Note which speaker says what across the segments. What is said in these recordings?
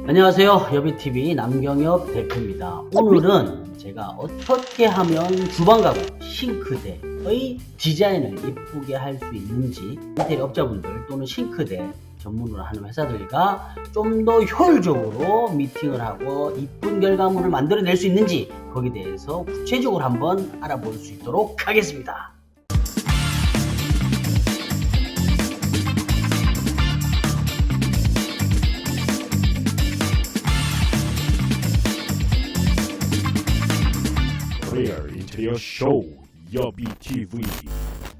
Speaker 1: 안녕하세요. 여비TV 남경엽 대표입니다. 오늘은 제가 어떻게 하면 주방 가구 싱크대의 디자인을 예쁘게 할 수 있는지, 인테리어 업자분들 또는 싱크대 전문으로 하는 회사들과 좀 더 효율적으로 미팅을 하고 이쁜 결과물을 만들어낼 수 있는지, 거기에 대해서 구체적으로 한번 알아볼 수 있도록 하겠습니다.
Speaker 2: Clear 인테리어 쇼 여비TV.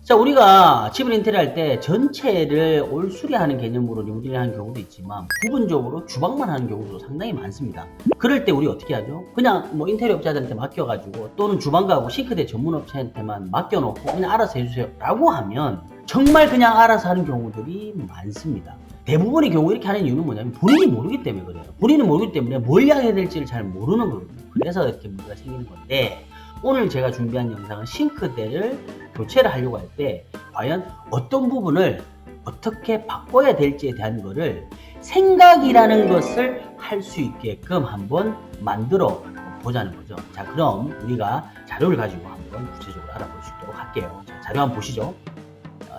Speaker 1: 자, 우리가 집을 인테리어 할 때 전체를 올수리하는 개념으로 리모델링 하는 경우도 있지만 부분적으로 주방만 하는 경우도 상당히 많습니다. 그럴 때 우리 어떻게 하죠? 그냥 뭐 인테리어 업자들한테 맡겨가지고, 또는 주방 가구 싱크대 전문 업체한테만 맡겨놓고 그냥 알아서 해주세요 라고 하면 정말 그냥 알아서 하는 경우들이 많습니다. 대부분의 경우 이렇게 하는 이유는 뭐냐면 본인이 모르기 때문에 그래요. 본인이 모르기 때문에 뭘 해야 될지를 잘 모르는 거거든요. 그래서 이렇게 문제가 생기는 건데, 오늘 제가 준비한 영상은 싱크대를 교체를 하려고 할 때 과연 어떤 부분을 어떻게 바꿔야 될지에 대한 거를 생각이라는 것을 할 수 있게끔 한번 만들어 보자는 거죠. 자, 그럼 우리가 자료를 가지고 한번 구체적으로 알아볼 수 있도록 할게요. 자, 자료 한번 보시죠.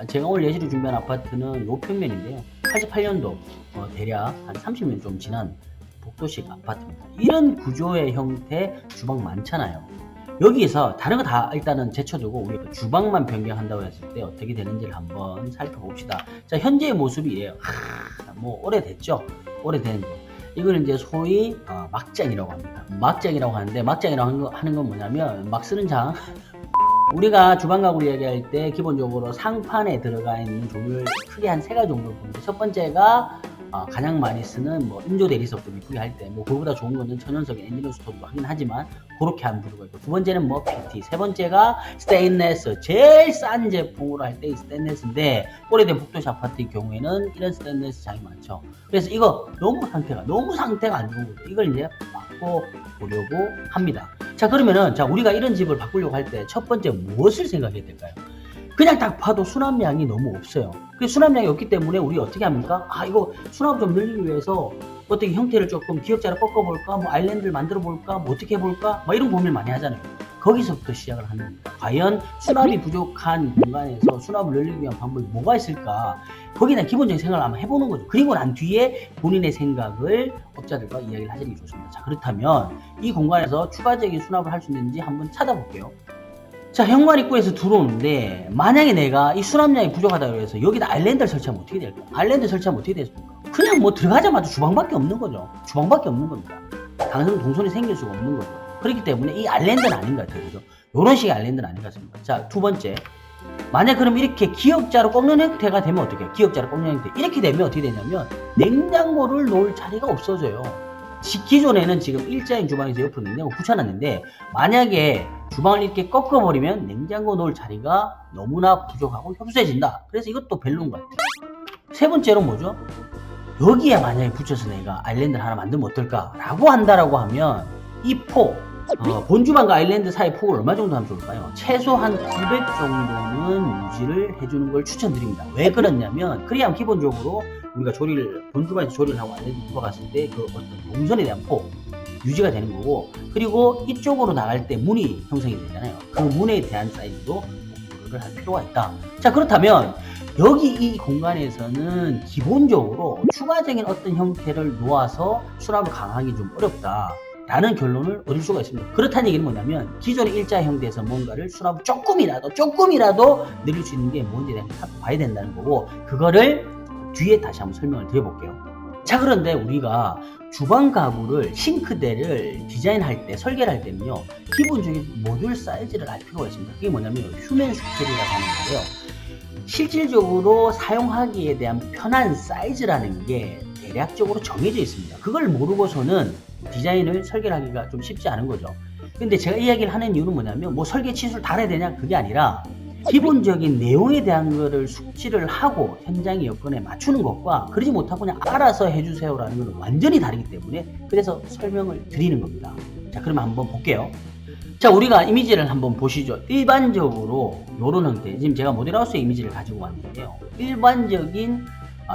Speaker 1: 제가 오늘 예시로 준비한 아파트는 요평면인데요. 88년도 대략 한 30년 좀 지난 복도식 아파트입니다. 이런 구조의 형태 주방 많잖아요. 여기에서 다른 거 다 일단은 제쳐두고 우리가 주방만 변경한다고 했을 때 어떻게 되는지를 한번 살펴봅시다. 자, 현재의 모습이 이래요. 뭐 오래됐죠? 오래된 거. 이거는 이제 소위 막장이라고 합니다. 막장이라고 하는데, 막장이라고 하는 건 뭐냐면 막 쓰는 장. 우리가 주방 가구를 얘기할 때 기본적으로 상판에 들어가 있는 종류를 크게 한 3가지 정도로 보는데, 첫 번째가 가장 많이 쓰는 뭐 인조 대리석도 이쁘게 할 때, 뭐 그거보다 좋은 거는 천연석 엔지니어 스톤도 하긴 하지만 그렇게 하는 부류가 있고, 두 번째는 뭐 PT, 세 번째가 스테인레스, 제일 싼 제품으로 할 때 스테인레스인데, 오래된 복도식 아파트의 경우에는 이런 스테인레스 장이 많죠. 그래서 이거 너무 상태가 안 좋은 거죠. 이걸 이제 바꿔보려고 합니다. 자, 그러면은 우리가 이런 집을 바꾸려고 할 때 첫 번째 무엇을 생각해야 될까요? 그냥 딱 봐도 수납량이 너무 없어요. 그 수납량이 없기 때문에 우리 어떻게 합니까? 이거 수납 좀 늘리기 위해서 어떻게 형태를 조금 기역자로 꺾어볼까? 뭐 아일랜드를 만들어볼까? 뭐 어떻게 해볼까? 뭐 이런 고민을 많이 하잖아요. 거기서부터 시작을 하는 겁니다. 과연 수납이 부족한 공간에서 수납을 늘리기 위한 방법이 뭐가 있을까? 거기에 대한 기본적인 생각을 한번 해보는 거죠. 그리고 난 뒤에 본인의 생각을 업자들과 이야기를 하시는 게 좋습니다. 자, 그렇다면 이 공간에서 추가적인 수납을 할 수 있는지 한번 찾아볼게요. 자, 현관 입구에서 들어오는데, 만약에 내가 이 수납량이 부족하다고 해서 여기다 아일랜드를 설치하면 어떻게 될까? 아일랜드 설치하면 어떻게 됐습니까? 그냥 뭐 들어가자마자 주방밖에 없는 거죠. 주방밖에 없는 겁니다. 당장 동선이 생길 수가 없는 거죠. 그렇기 때문에 이 아일랜드는 아닌 것 같아요. 그죠? 이런 식의 아일랜드는 아닌 것 같습니다. 자, 두 번째. 만약 그럼 이렇게 기역자로 꺾는 형태가 되면 어떻게 해요? 기역자로 꺾는 형태. 이렇게 되면 어떻게 되냐면 냉장고를 놓을 자리가 없어져요. 기존에는 지금 일자인 주방에서 옆으로 냉장고 붙여놨는데, 만약에 주방을 이렇게 꺾어버리면 냉장고 놓을 자리가 너무나 부족하고 협소해진다. 그래서 이것도 별로인 것 같아요. 세 번째로 뭐죠? 여기에 만약에 붙여서 내가 아일랜드를 하나 만들면 어떨까? 라고 한다라고 하면 이 폭, 본주방과 아일랜드 사이 폭을 얼마 정도 하면 좋을까요? 최소한 900 정도는 유지를 해주는 걸 추천드립니다. 왜 그러냐면, 그래야 기본적으로 우리가 본주방에서 조리를 하고 아일랜드 들어갔을 때 그 어떤 동선에 대한 폭 유지가 되는 거고, 그리고 이쪽으로 나갈 때 문이 형성이 되잖아요. 그 문에 대한 사이즈도 고려를 할 필요가 있다. 자, 그렇다면 여기 이 공간에서는 기본적으로 추가적인 어떤 형태를 놓아서 수납을 강화하기 좀 어렵다 라는 결론을 얻을 수가 있습니다. 그렇다는 얘기는 뭐냐면, 기존의 일자 형태에서 뭔가를 수납을 조금이라도 늘릴 수 있는 게 뭔지에 대한 걸 살펴봐야 된다는 거고, 그거를 뒤에 다시 한번 설명을 드려볼게요. 자, 그런데 우리가 주방 가구를, 싱크대를 디자인할 때, 설계를 할 때는요, 기본적인 모듈 사이즈를 알 필요가 있습니다. 그게 뭐냐면 휴면 스케일이라고 하는 건데요, 실질적으로 사용하기에 대한 편한 사이즈라는 게 대략적으로 정해져 있습니다. 그걸 모르고서는 디자인을 설계를 하기가 좀 쉽지 않은 거죠. 근데 제가 이야기를 하는 이유는 뭐냐면, 뭐 설계 치수를 다 해야 되냐, 그게 아니라 기본적인 내용에 대한 거를 숙지를 하고 현장의 여건에 맞추는 것과, 그러지 못하고 그냥 알아서 해주세요라는 건 완전히 다르기 때문에, 그래서 설명을 드리는 겁니다. 자, 그러면 한번 볼게요. 자, 우리가 이미지를 한번 보시죠. 일반적으로 이런 형태, 지금 제가 모델하우스의 이미지를 가지고 왔는데요, 일반적인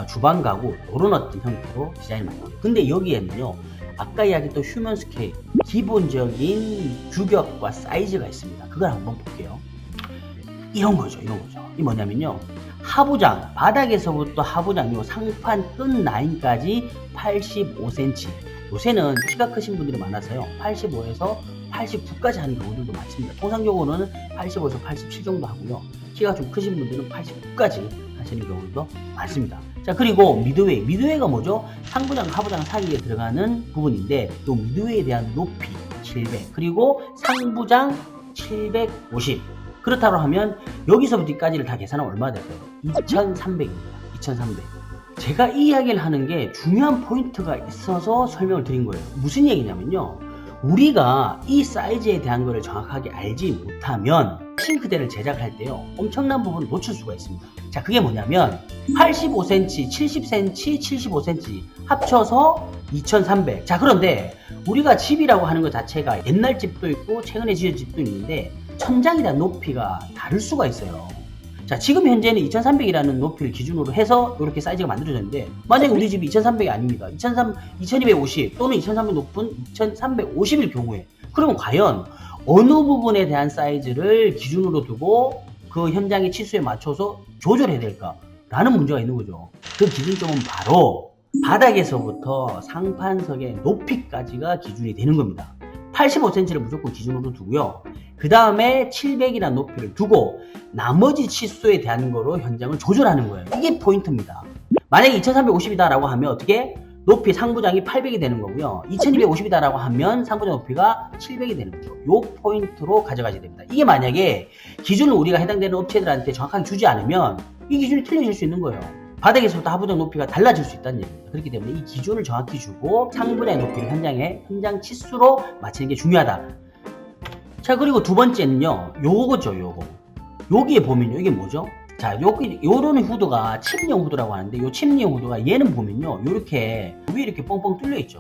Speaker 1: 주방 가구 이런 어떤 형태로 디자인을 만듭니다. 근데 여기에는요 아까 이야기했던 휴먼 스케일 기본적인 규격과 사이즈가 있습니다. 그걸 한번 볼게요. 이런 거죠. 이 뭐냐면요 하부장 바닥에서부터 하부장 요 상판 끝 라인까지 85cm. 요새는 키가 크신 분들이 많아서요 85에서 89까지 하는 경우들도 많습니다. 통상적으로는 85에서 87 정도 하고요 키가 좀 크신 분들은 89까지 하시는 경우도 많습니다. 자, 그리고 미드웨이가 뭐죠? 상부장 하부장 사이에 들어가는 부분인데 또 미드웨이에 대한 높이 700 그리고 상부장 750. 그렇다고 하면 여기서부터 여기까지를 다 계산하면 얼마 될까요? 2300입니다. 2300. 제가 이 이야기를 하는 게 중요한 포인트가 있어서 설명을 드린 거예요. 무슨 얘기냐면요 우리가 이 사이즈에 대한 거를 정확하게 알지 못하면 싱크대를 제작할 때요 엄청난 부분을 놓칠 수가 있습니다. 자, 그게 뭐냐면 85cm, 70cm, 75cm 합쳐서 2300. 자, 그런데 우리가 집이라고 하는 것 자체가 옛날 집도 있고 최근에 지은 집도 있는데 천장에 대한 높이가 다를 수가 있어요. 자, 지금 현재는 2300이라는 높이를 기준으로 해서 이렇게 사이즈가 만들어졌는데 만약에 우리 집이 2300이 아닙니다. 2250 또는 2300 높은 2350일 경우에 그러면 과연 어느 부분에 대한 사이즈를 기준으로 두고 그 현장의 치수에 맞춰서 조절해야 될까라는 문제가 있는 거죠. 그 기준점은 바로 바닥에서부터 상판석의 높이까지가 기준이 되는 겁니다. 85cm를 무조건 기준으로 두고요. 그 다음에 700이라는 높이를 두고 나머지 치수에 대한 거로 현장을 조절하는 거예요. 이게 포인트입니다. 만약에 2350이다 라고 하면 어떻게? 높이 상부장이 800이 되는 거고요. 2250이다 라고 하면 상부장 높이가 700이 되는 거죠. 요 포인트로 가져가셔야 됩니다. 이게 만약에 기준을 우리가 해당되는 업체들한테 정확하게 주지 않으면 이 기준이 틀려질 수 있는 거예요. 바닥에서부터 하부장 높이가 달라질 수 있다는 얘기입니다. 그렇기 때문에 이 기준을 정확히 주고 상부장의 높이를 현장 치수로 맞추는 게 중요하다. 자, 그리고 두 번째는요 요거죠. 여기에 보면요 이게 뭐죠? 자, 요런 후드가 침리형 후드라고 하는데 요 침리형 후드가 얘는 보면요 요렇게 위에 이렇게 뻥뻥 뚫려 있죠.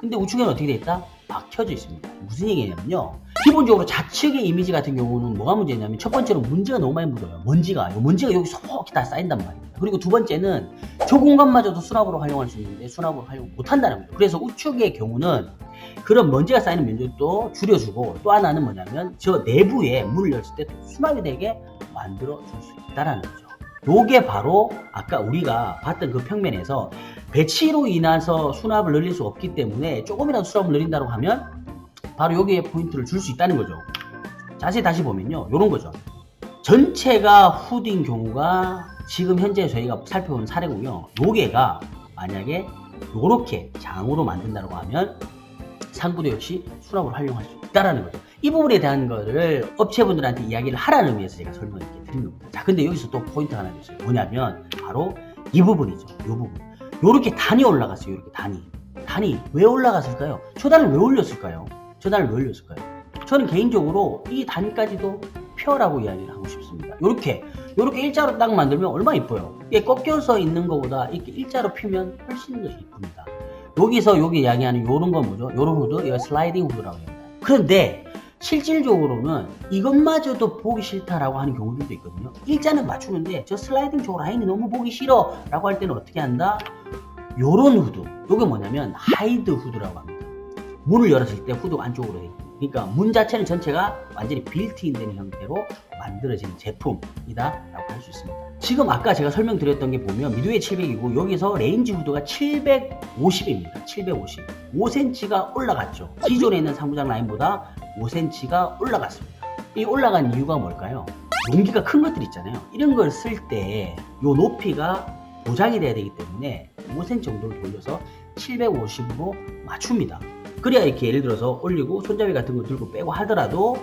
Speaker 1: 근데 우측에는 어떻게 돼 있다? 박혀져 있습니다. 무슨 얘기냐면요 기본적으로 좌측의 이미지 같은 경우는 뭐가 문제냐면 첫 번째로 문제가 너무 많이 묻어요. 먼지가 여기 쏙 다 쌓인단 말입니다. 그리고 두 번째는 저 공간마저도 수납으로 활용할 수 있는데 수납으로 활용 못한다는 거죠. 그래서 우측의 경우는 그런 먼지가 쌓이는 면적도 줄여주고 또 하나는 뭐냐면 저 내부에 문을 열었을 때 수납이 되게 만들어 줄 수 있다는 거죠. 요게 바로 아까 우리가 봤던 그 평면에서 배치로 인해서 수납을 늘릴 수 없기 때문에 조금이라도 수납을 늘린다고 하면 바로 여기에 포인트를 줄 수 있다는 거죠. 자세히 다시 보면요 요런 거죠. 전체가 후드인 경우가 지금 현재 저희가 살펴본 사례고요. 요게가 만약에 요렇게 장으로 만든다고 하면 상부도 역시 수납으로 활용할 수 있다는 거죠. 이 부분에 대한 거를 업체분들한테 이야기를 하라는 의미에서 제가 설명을 이렇게 드린 겁니다. 자, 근데 여기서 또 포인트가 하나 있어요. 뭐냐면 바로 이 부분이죠. 이 부분. 요렇게 단이 올라갔어요. 요렇게 단이 왜 올라갔을까요? 초단을 왜 올렸을까요? 저는 개인적으로 이 단까지도 펴라고 이야기를 하고 싶습니다. 요렇게 일자로 딱 만들면 얼마나 이뻐요. 이게 꺾여서 있는 것보다 이렇게 일자로 피면 훨씬 더 이쁩니다. 여기서 여기 이야기하는 요런 건 뭐죠? 요런 후드, 이거 슬라이딩 후드라고 합니다. 그런데 실질적으로는 이것마저도 보기 싫다라고 하는 경우들도 있거든요. 일자는 맞추는데 저 슬라이딩 쪽 라인이 너무 보기 싫어 라고 할 때는 어떻게 한다? 요런 후드, 요게 뭐냐면 하이드 후드라고 합니다. 문을 열었을 때 후드가 안쪽으로 돼. 그러니까 문 자체는 전체가 완전히 빌트인 되는 형태로 만들어진 제품이다 라고 할 수 있습니다. 지금 아까 제가 설명드렸던 게 보면 미드웨이 700이고 여기서 레인지 후드가 750입니다. 750. 5cm가 올라갔죠. 기존에 있는 상부장 라인보다 5cm가 올라갔습니다. 이 올라간 이유가 뭘까요? 용기가 큰 것들 있잖아요. 이런 걸 쓸 때 이 높이가 보장이 돼야 되기 때문에 5cm 정도를 돌려서 750으로 맞춥니다. 그래야 이렇게 예를 들어서 올리고 손잡이 같은 거 들고 빼고 하더라도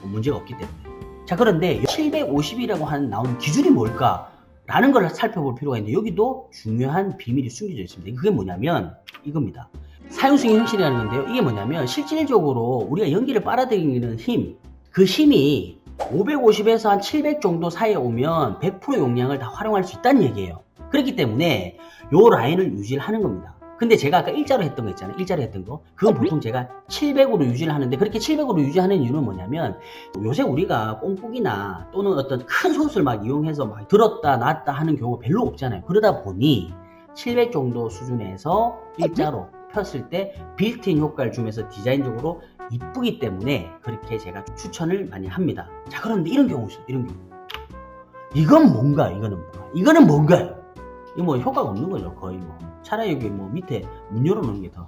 Speaker 1: 문제가 없기 때문에. 자, 그런데 750이라고 하는 나오는 기준이 뭘까? 라는 걸 살펴볼 필요가 있는데 여기도 중요한 비밀이 숨겨져 있습니다. 그게 뭐냐면 이겁니다. 사용승인 형식이라는 건데요. 이게 뭐냐면 실질적으로 우리가 연기를 빨아들이는 힘, 그 힘이 550에서 한 700 정도 사이에 오면 100% 용량을 다 활용할 수 있다는 얘기예요. 그렇기 때문에 요 라인을 유지를 하는 겁니다. 근데 제가 아까 일자로 했던 거 있잖아요. 일자로 했던 거. 그건 보통 제가 700으로 유지를 하는데 그렇게 700으로 유지하는 이유는 뭐냐면 요새 우리가 뽕뿌기나 또는 어떤 큰 솥을 막 이용해서 막 들었다 놨다 하는 경우가 별로 없잖아요. 그러다 보니 700 정도 수준에서 일자로 폈을 때 빌트인 효과를 주면서 디자인적으로 이쁘기 때문에 그렇게 제가 추천을 많이 합니다. 자, 그런데 이런 경우 있어요. 이런 경우. 이건 뭔가? 이거는 뭔가요? 이거 뭐 효과가 없는 거죠. 거의 뭐. 차라리 여기 뭐 밑에 문 열어놓는 게 더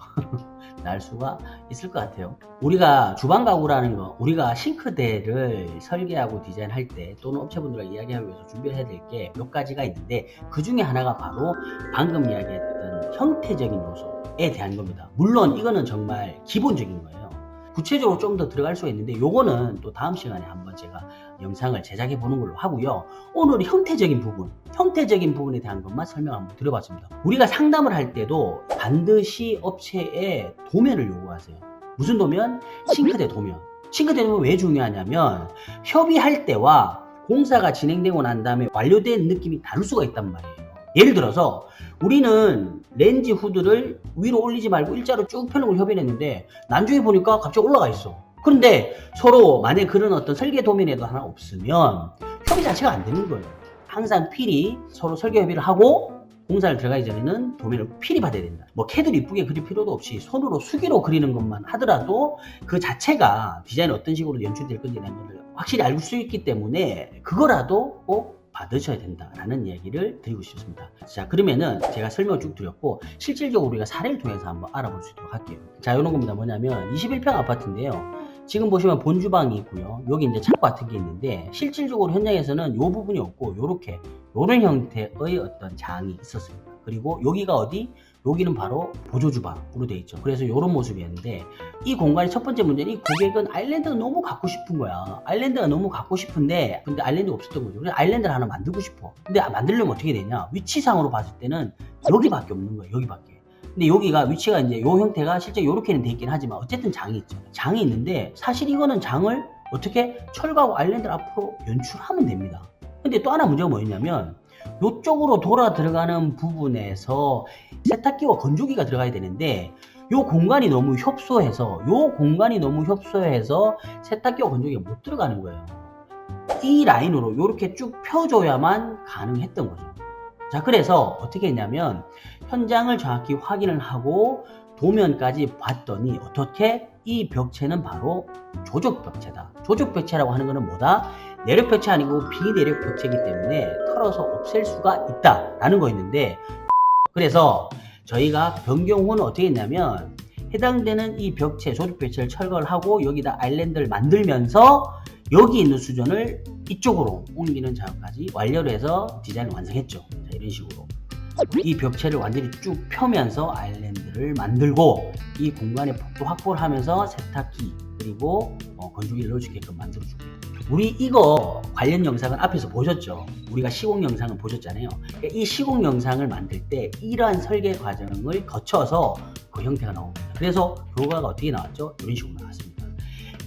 Speaker 1: 나을 수가 있을 것 같아요. 우리가 주방 가구라는 거, 우리가 싱크대를 설계하고 디자인할 때 또는 업체분들과 이야기하기 위해서 준비를 해야 될 게 몇 가지가 있는데 그 중에 하나가 바로 방금 이야기했던 형태적인 요소에 대한 겁니다. 물론 이거는 정말 기본적인 거예요. 구체적으로 좀 더 들어갈 수가 있는데 요거는 또 다음 시간에 한번 제가 영상을 제작해 보는 걸로 하고요. 오늘 형태적인 부분에 대한 것만 설명 한번 드려봤습니다. 우리가 상담을 할 때도 반드시 업체에 도면을 요구하세요. 무슨 도면? 싱크대 도면. 싱크대 도면 왜 중요하냐면 협의할 때와 공사가 진행되고 난 다음에 완료된 느낌이 다를 수가 있단 말이에요. 예를 들어서 우리는 렌즈 후드를 위로 올리지 말고 일자로 쭉 펴는 걸 협의를 했는데 나중에 보니까 갑자기 올라가 있어. 그런데 서로 만약에 그런 어떤 설계 도면에도 하나 없으면 협의 자체가 안 되는 거예요. 항상 필히 서로 설계 협의를 하고 공사를 들어가기 전에는 도면을 필히 받아야 된다. 뭐 캐드를 이쁘게 그릴 필요도 없이 손으로 수기로 그리는 것만 하더라도 그 자체가 디자인이 어떤 식으로 연출될 건지에 대한 걸 확실히 알 수 있기 때문에 그거라도 꼭 받으셔야 된다라는 이야기를 드리고 싶습니다. 자, 그러면은 제가 설명을 쭉 드렸고 실질적으로 우리가 사례를 통해서 한번 알아볼 수 있도록 할게요. 자, 이런 겁니다. 뭐냐면 21평 아파트인데요. 지금 보시면 본주방이 있고요. 여기 이제 창고 같은 게 있는데 실질적으로 현장에서는 이 부분이 없고 요렇게 요런 형태의 어떤 장이 있었습니다. 그리고 여기가 어디? 여기는 바로 보조주방으로 되어 있죠. 그래서 이런 모습이었는데 이 공간의 첫 번째 문제는 이 고객은 아일랜드가 너무 갖고 싶은 거야. 아일랜드가 너무 갖고 싶은데 근데 아일랜드가 없었던 거죠. 그래서 아일랜드를 하나 만들고 싶어. 근데 만들려면 어떻게 되냐? 위치상으로 봤을 때는 여기밖에 없는 거예요. 여기밖에. 근데 여기가 위치가 이제 요 형태가 실제 요렇게는 돼 있긴 하지만 어쨌든 장이 있죠. 장이 있는데 사실 이거는 장을 어떻게 철거하고 아일랜드를 앞으로 연출하면 됩니다. 근데 또 하나 문제가 뭐였냐면 요쪽으로 돌아 들어가는 부분에서 세탁기와 건조기가 들어가야 되는데 요 공간이 너무 협소해서 세탁기와 건조기가 못 들어가는 거예요. 이 라인으로 이렇게 쭉 펴줘야만 가능했던 거죠. 자, 그래서 어떻게 했냐면 현장을 정확히 확인을 하고 도면까지 봤더니 어떻게 이 벽체는 바로 조적 벽체다. 조적 벽체라고 하는 거는 뭐다? 내력 벽체 아니고 비내력 벽체이기 때문에 털어서 없앨 수가 있다라는 거였는데 그래서 저희가 변경 후는 어떻게 했냐면 해당되는 이 벽체, 조적 벽체를 철거를 하고 여기다 아일랜드를 만들면서 여기 있는 수전을 이쪽으로 옮기는 작업까지 완료를 해서 디자인을 완성했죠. 자, 이런 식으로 이 벽체를 완전히 쭉 펴면서 아일랜드를 만들고 이 공간의 폭도 확보를 하면서 세탁기 그리고 건조기를 넣을 수 있게끔 만들어주고요. 우리 이거 관련 영상은 앞에서 보셨죠? 우리가 시공 영상을 보셨잖아요. 이 시공 영상을 만들 때 이러한 설계 과정을 거쳐서 그 형태가 나옵니다. 그래서 결과가 어떻게 나왔죠? 이런 식으로 나왔습니다.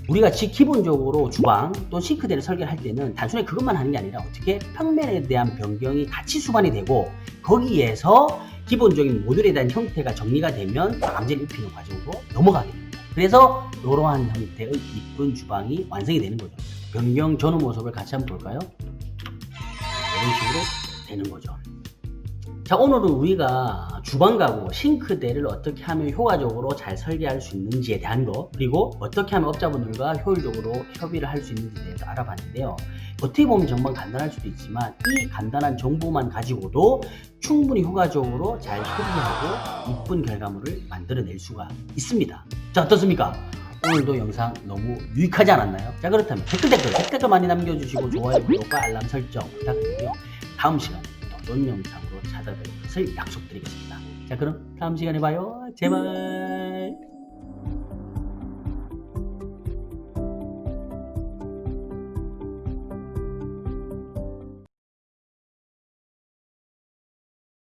Speaker 1: 우리가 기본적으로 주방 또 싱크대를 설계할 때는 단순히 그것만 하는 게 아니라 어떻게 평면에 대한 변경이 같이 수반이 되고 거기에서 기본적인 모듈에 대한 형태가 정리가 되면 방제를 입히는 과정으로 넘어가게 됩니다. 그래서 이러한 형태의 이쁜 주방이 완성이 되는 거죠. 변경 전후 모습을 같이 한번 볼까요? 이런 식으로 되는 거죠. 자, 오늘은 우리가 주방 가구 싱크대를 어떻게 하면 효과적으로 잘 설계할 수 있는지에 대한 거 그리고 어떻게 하면 업자분들과 효율적으로 협의를 할 수 있는지에 대해서 알아봤는데요. 어떻게 보면 정말 간단할 수도 있지만 이 간단한 정보만 가지고도 충분히 효과적으로 잘 협의하고 이쁜 결과물을 만들어낼 수가 있습니다. 자, 어떻습니까? 오늘도 영상 너무 유익하지 않았나요? 자, 그렇다면 댓글 많이 남겨주시고 좋아요, 구독과 알람 설정 부탁드리고요. 다음 시간에 더 좋은 영상으로 찾아뵐 것을 약속드리겠습니다. 자, 그럼 다음 시간에 봐요. 제발.